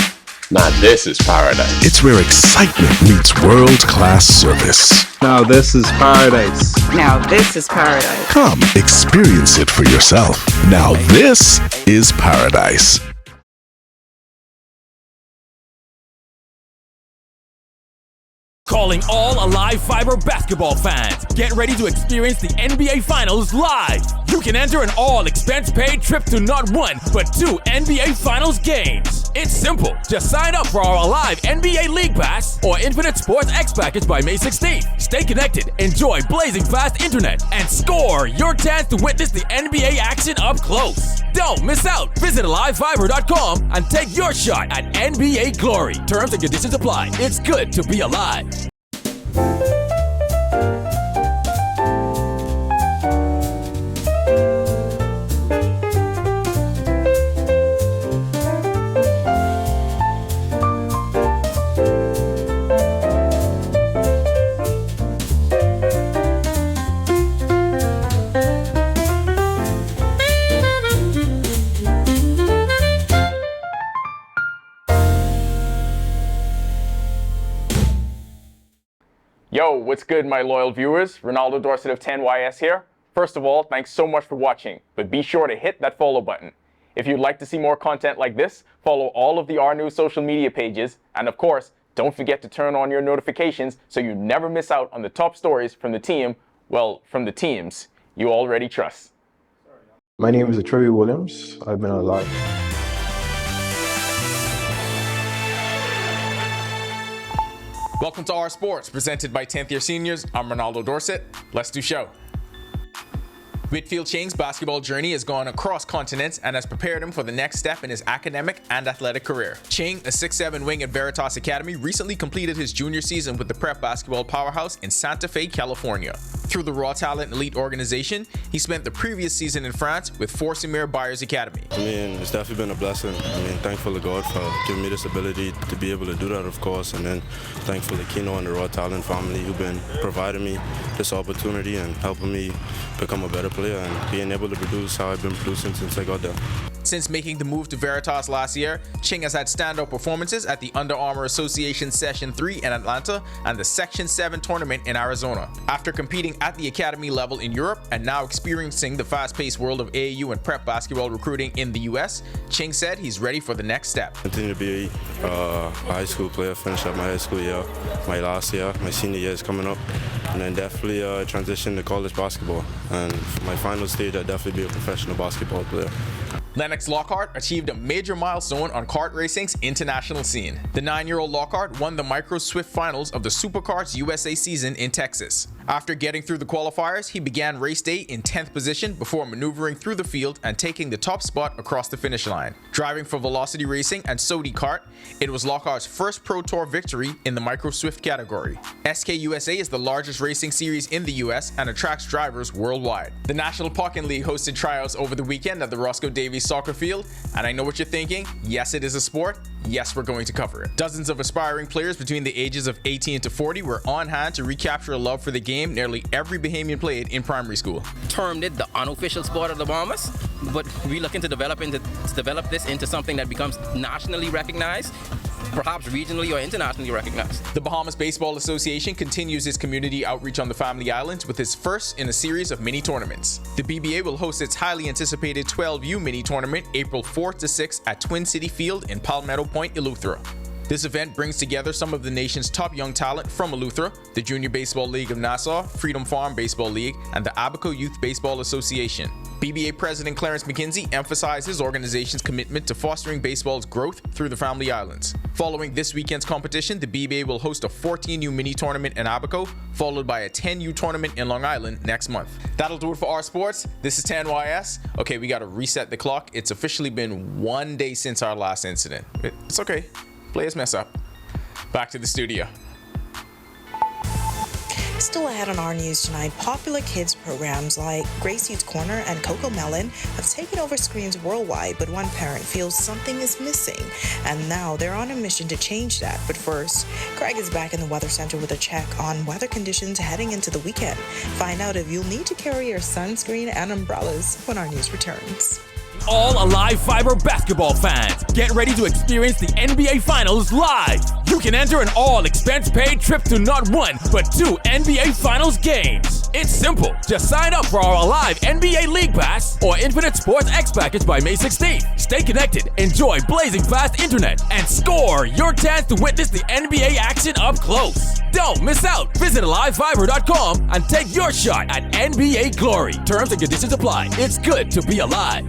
Now this is paradise.
It's where excitement meets world-class service.
Now this is paradise.
Now this is paradise.
Come, experience it for yourself. Now this is paradise.
Calling all Alive Fiber basketball fans. Get ready to experience the NBA Finals live. You can enter an all-expense-paid trip to not one, but 2 NBA Finals games. It's simple. Just sign up for our Alive NBA League Pass or Infinite Sports X package by May 16th. Stay connected, enjoy blazing fast internet, and score your chance to witness the NBA action up close. Don't miss out. Visit AliveFiber.com and take your shot at NBA glory. Terms and conditions apply. It's good to be alive.
Yo, what's good, my loyal viewers? Ronaldo Dorset of 10YS here. First of all, thanks so much for watching, but be sure to hit that follow button. If you'd like to see more content like this, follow all of the Our News social media pages, and of course, don't forget to turn on your notifications so you never miss out on the top stories from the team, well, from the teams you already trust.
My name is Trevi Williams. I've been alive.
Welcome to Our Sports, presented by 10th year seniors. I'm Ronaldo Dorset. Let's do show. Whitfield Chang's basketball journey has gone across continents and has prepared him for the next step in his academic and athletic career. Chang, a 6'7" wing at Veritas Academy, recently completed his junior season with the prep basketball powerhouse in Santa Fe, California. Through the Raw Talent Elite organization, he spent the previous season in France with Forsimir Byers Academy.
I mean, it's definitely been a blessing. I mean, thankful to God for giving me this ability to be able to do that, of course, and then thankful to Kanoo and the Raw Talent family who've been providing me this opportunity and helping me become a better player and being able to produce how I've been producing since I got there.
Since making the move to Veritas last year, Ching has had standout performances at the Under Armour Association Session 3 in Atlanta and the Section 7 tournament in Arizona. After competing at the academy level in Europe and now experiencing the fast-paced world of AAU and prep basketball recruiting in the US, Ching said he's ready for the next step.
Continue to be a high school player, finish up my high school year, my last year, my senior year is coming up, and then definitely transition to college basketball. And for my final stage, I'd definitely be a professional basketball player.
Lennox Lockhart achieved a major milestone on kart racing's international scene. The 9-year-old Lockhart won the Micro Swift finals of the Superkarts USA season in Texas. After getting through the qualifiers, he began race day in 10th position before maneuvering through the field and taking the top spot across the finish line. Driving for Velocity Racing and Sodi Kart, it was Lockhart's first Pro Tour victory in the Micro Swift category. SKUSA is the largest racing series in the US and attracts drivers worldwide. The National Pocket League hosted tryouts over the weekend at the Roscoe Davies soccer field, and I know what you're thinking. Yes, it is a sport. Yes, we're going to cover it. Dozens of aspiring players between the ages of 18 to 40 were on hand to recapture a love for the game nearly every Bahamian played in primary school.
Termed it the unofficial sport of the Bahamas, but we're looking to develop this into something that becomes nationally recognized, perhaps regionally or internationally recognized.
The Bahamas Baseball Association continues its community outreach on the Family Islands with its first in a series of mini tournaments. The BBA will host its highly anticipated 12U mini tournament April 4th to 6th at Twin City Field in Palmetto Point, Eleuthera. This event brings together some of the nation's top young talent from Eleuthera, the Junior Baseball League of Nassau, Freedom Farm Baseball League, and the Abaco Youth Baseball Association. BBA President Clarence McKenzie emphasized his organization's commitment to fostering baseball's growth through the Family Islands. Following this weekend's competition, the BBA will host a 14U mini tournament in Abaco, followed by a 10U tournament in Long Island next month. That'll do it for our sports. This is 10YS. Okay, we gotta reset the clock. It's officially been 1 day since our last incident. It's okay. Players mess up. Back to the studio.
Still ahead on Our News tonight, popular kids programs like Gracie's Corner and Coco Melon have taken over screens worldwide, but one parent feels something is missing, and now they're on a mission to change that. But first, Craig is back in the Weather Center with a check on weather conditions heading into the weekend. Find out if you'll need to carry your sunscreen and umbrellas when Our News returns.
All Alive Fiber basketball fans, get ready to experience the NBA Finals live. You can enter an all-expense-paid trip to not one, but two NBA Finals games. It's simple. Just sign up for our Alive NBA League Pass or Infinite Sports X package by May 16th. Stay connected, enjoy blazing fast internet, and score your chance to witness the NBA action up close. Don't miss out. Visit AliveFiber.com and take your shot at NBA glory. Terms and conditions apply. It's good to be alive.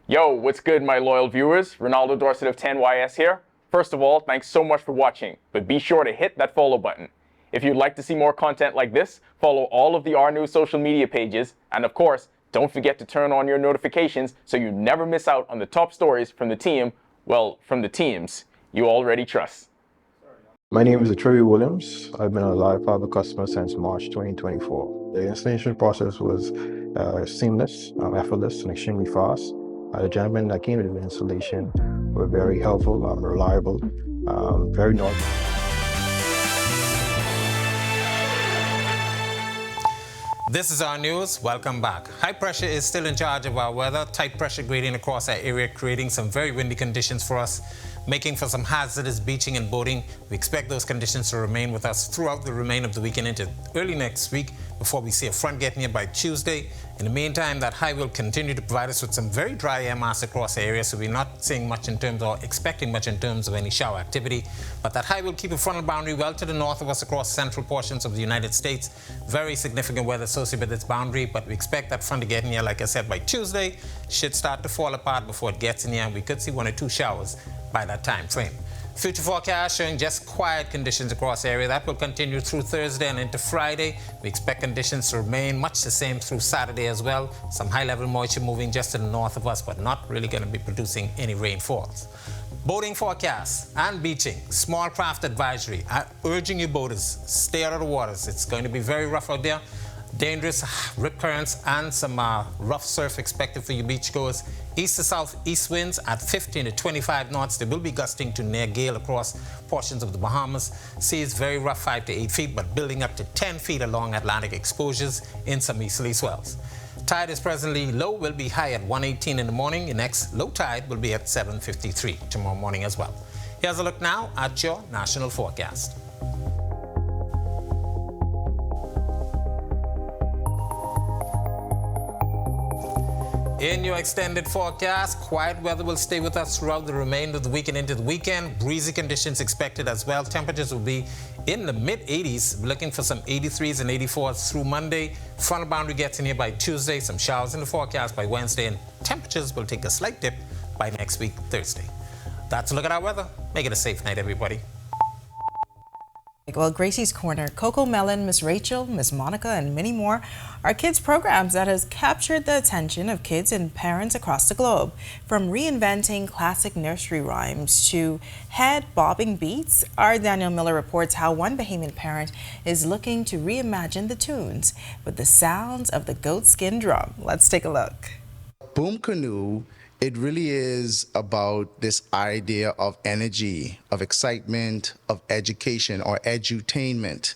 Yo, what's good, my loyal viewers? Ronaldo Dorset of 10YS here. First of all, thanks so much for watching, but be sure to hit that follow button. If you'd like to see more content like this, follow all of the Our News social media pages, and of course, don't forget to turn on your notifications so you never miss out on the top stories from the team, well, from the teams you already trust.
My name is Troy Williams. I've been a Live Fiber customer since March 2024. The installation process was seamless, effortless, and extremely fast. The gentlemen that came to the installation were very helpful, reliable, very knowledgeable.
This is our news. Welcome back. High pressure is still in charge of our weather. Tight pressure gradient across our area, creating some very windy conditions for us, making for some hazardous beaching and boating. We expect those conditions to remain with us throughout the remainder of the weekend into early next week before we see a front getting here by Tuesday. In the meantime, that high will continue to provide us with some very dry air mass across the area, so we're not seeing much in terms or expecting much in terms of any shower activity. But that high will keep a frontal boundary well to the north of us across central portions of the United States. Very significant weather associated with its boundary, but we expect that front to get in here, like I said, by Tuesday. Should start to fall apart before it gets in here. We could see 1 or 2 showers by that time frame. Future forecast showing just quiet conditions across the area. That will continue through Thursday and into Friday. We expect conditions to remain much the same through Saturday as well. Some high-level moisture moving just to the north of us, but not really going to be producing any rainfalls. Boating forecast and beaching. Small craft advisory. Urging you boaters, stay out of the waters. It's going to be very rough out there. Dangerous rip currents and some rough surf expected for you beachgoers. East to southeast winds at 15 to 25 knots. They will be gusting to near gale across portions of the Bahamas. Sea is very rough, 5 to 8 feet, but building up to 10 feet along Atlantic exposures in some easterly swells. Tide is presently low, will be high at 1:18 in the morning. The next low tide will be at 7:53 tomorrow morning as well. Here's a look now at your national forecast. In your extended forecast, quiet weather will stay with us throughout the remainder of the week and into the weekend. Breezy conditions expected as well. Temperatures will be in the mid-80s. We're looking for some 83s and 84s through Monday. Frontal boundary gets in here by Tuesday. Some showers in the forecast by Wednesday. And temperatures will take a slight dip by next week, Thursday. That's a look at our weather. Make it a safe night, everybody.
Well, Gracie's Corner, Coco Melon, Miss Rachel, Miss Monica, and many more are kids programs that has captured the attention of kids and parents across the globe. From reinventing classic nursery rhymes to head-bobbing beats, our Daniel Miller reports how one Bahamian parent is looking to reimagine the tunes with the sounds of the goatskin drum. Let's take a look.
Boom Kanoo, it really is about this idea of energy, of excitement, of education or edutainment.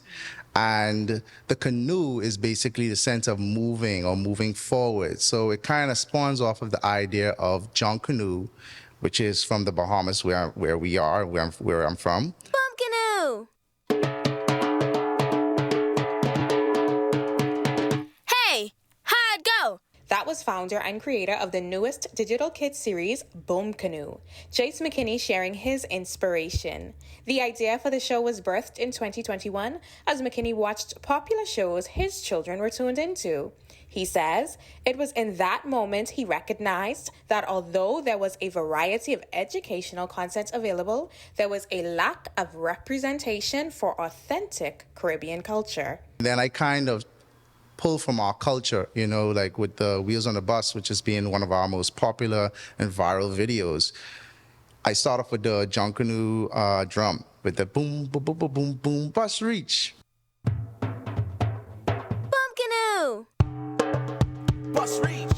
And the canoe is basically the sense of moving or moving forward. So it kind of spawns off of the idea of John Kanoo, which is from the Bahamas, where I'm from.
Boom Kanoo! Hey, how'd it go?
That was founder and creator of the newest digital kids series, Boom Kanoo, Jace McKinney sharing his inspiration. The idea for the show was birthed in 2021 as McKinney watched popular shows his children were tuned into. He says it was in that moment he recognized that although there was a variety of educational content available, there was a lack of representation for authentic Caribbean culture.
Then I kind of pull from our culture, you know, like with the Wheels on the Bus, which has been one of our most popular and viral videos. I start off with the John Kanoo drum, with the boom, boom, boom, boom, boom, boom, bus reach.
Boom Kanoo!
Bus reach.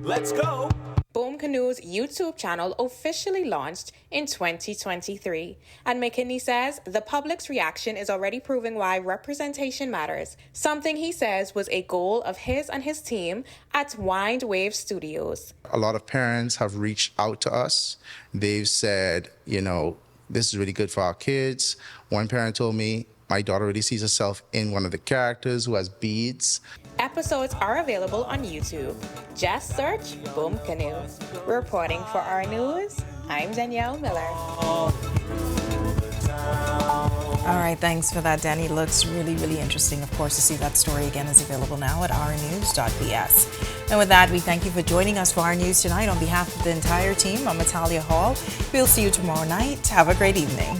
Let's go.
Boom Kanoo's YouTube channel officially launched in 2023, and McKinney says the public's reaction is already proving why representation matters, something he says was a goal of his and his team at Wind Wave Studios.
A lot of parents have reached out to us. They've said, you know, this is really good for our kids. One parent told me, my daughter really sees herself in one of the characters who has beads.
Episodes are available on YouTube. Just search Boom Kanoo. Reporting for Our News, I'm Danielle Miller.
All right, thanks for that, Danny. Looks really, really interesting. Of course, to see that story again is available now at ournews.bs. And with that, we thank you for joining us for Our News tonight. On behalf of the entire team, I'm Natalia Hall. We'll see you tomorrow night. Have a great evening.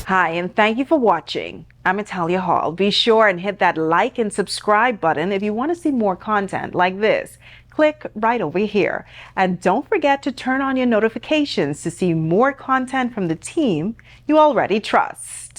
Hi, and thank you for watching. I'm Natalia Hall. Be sure and hit that like and subscribe button if you want to see more content like this. Click right over here. And don't forget to turn on your notifications to see more content from the team you already trust.